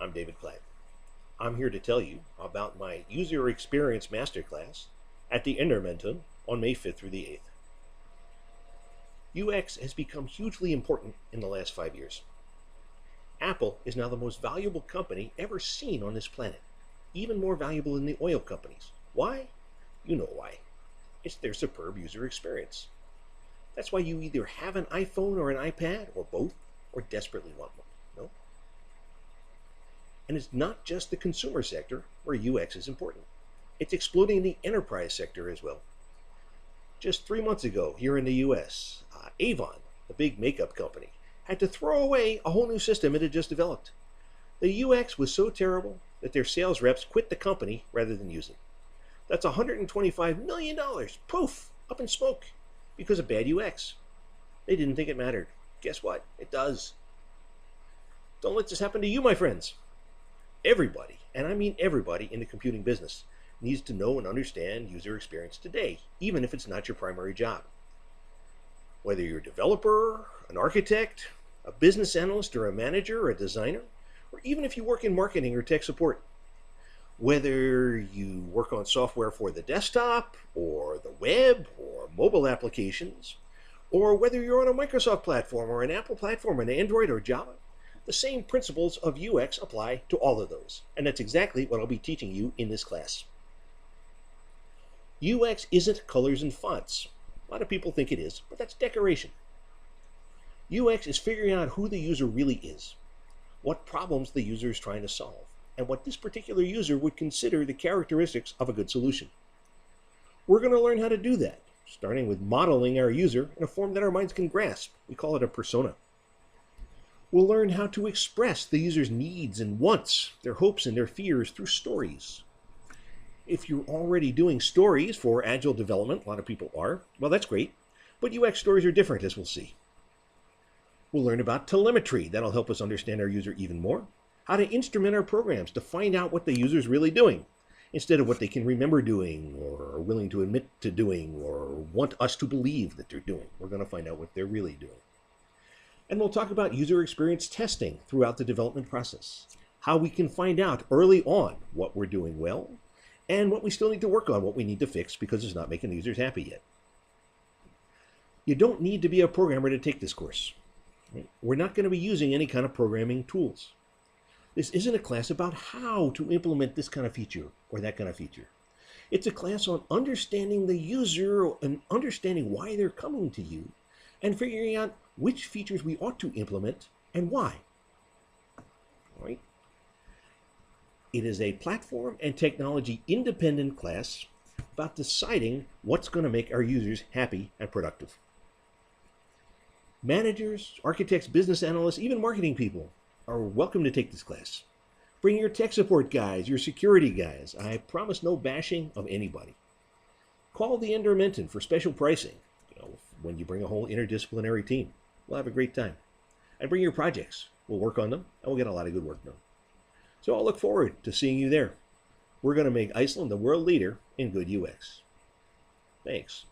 I'm David Platt. I'm here to tell you about my User Experience Masterclass at the Intermentum on May 5th through the 8th. UX has become hugely important in the last 5 years. Apple is now the most valuable company ever seen on this planet, even more valuable than the oil companies. Why? You know why. It's their superb user experience. That's why you either have an iPhone or an iPad, or both, or desperately want one. No? And it's not just the consumer sector where UX is important. It's exploding in the enterprise sector as well. Just 3 months ago, here in the US, Avon, the big makeup company, had to throw away a whole new system it had just developed. The UX was so terrible that their sales reps quit the company rather than use it. That's $125 million, poof, up in smoke, because of bad UX. They didn't think it mattered. Guess what? It does. Don't let this happen to you, my friends. Everybody, and I mean everybody in the computing business, needs to know and understand user experience today, even if it's not your primary job. Whether you're a developer, an architect, a business analyst, or a manager, or a designer, or even if you work in marketing or tech support. Whether you work on software for the desktop, or the web, or mobile applications, or whether you're on a Microsoft platform, or an Apple platform, an Android, or Java, the same principles of UX apply to all of those. And that's exactly what I'll be teaching you in this class. UX isn't colors and fonts. A lot of people think it is, but that's decoration. UX is figuring out who the user really is, what problems the user is trying to solve, and what this particular user would consider the characteristics of a good solution. We're going to learn how to do that, starting with modeling our user in a form that our minds can grasp. We call it a persona. We'll learn how to express the user's needs and wants, their hopes and their fears through stories. If you're already doing stories for agile development, a lot of people are, well, that's great, but UX stories are different, as we'll see. We'll learn about telemetry. That'll help us understand our user even more. How to instrument our programs to find out what the user's really doing, instead of what they can remember doing, or are willing to admit to doing, or want us to believe that they're doing. We're going to find out what they're really doing. And we'll talk about user experience testing throughout the development process. How we can find out early on what we're doing well, and what we still need to work on, what we need to fix because it's not making the users happy yet. You don't need to be a programmer to take this course. We're not going to be using any kind of programming tools. This isn't a class about how to implement this kind of feature or that kind of feature. It's a class on understanding the user and understanding why they're coming to you and figuring out which features we ought to implement and why. All right? It is a platform and technology independent class about deciding what's going to make our users happy and productive. Managers, architects, business analysts, even marketing people are welcome to take this class. Bring your tech support guys, your security guys. I promise no bashing of anybody. Call the Intermentum for special pricing. When you bring a whole interdisciplinary team, we'll have a great time. And bring your projects. We'll work on them, and we'll get a lot of good work done. So I'll look forward to seeing you there. We're going to make Iceland the world leader in good UX. Thanks.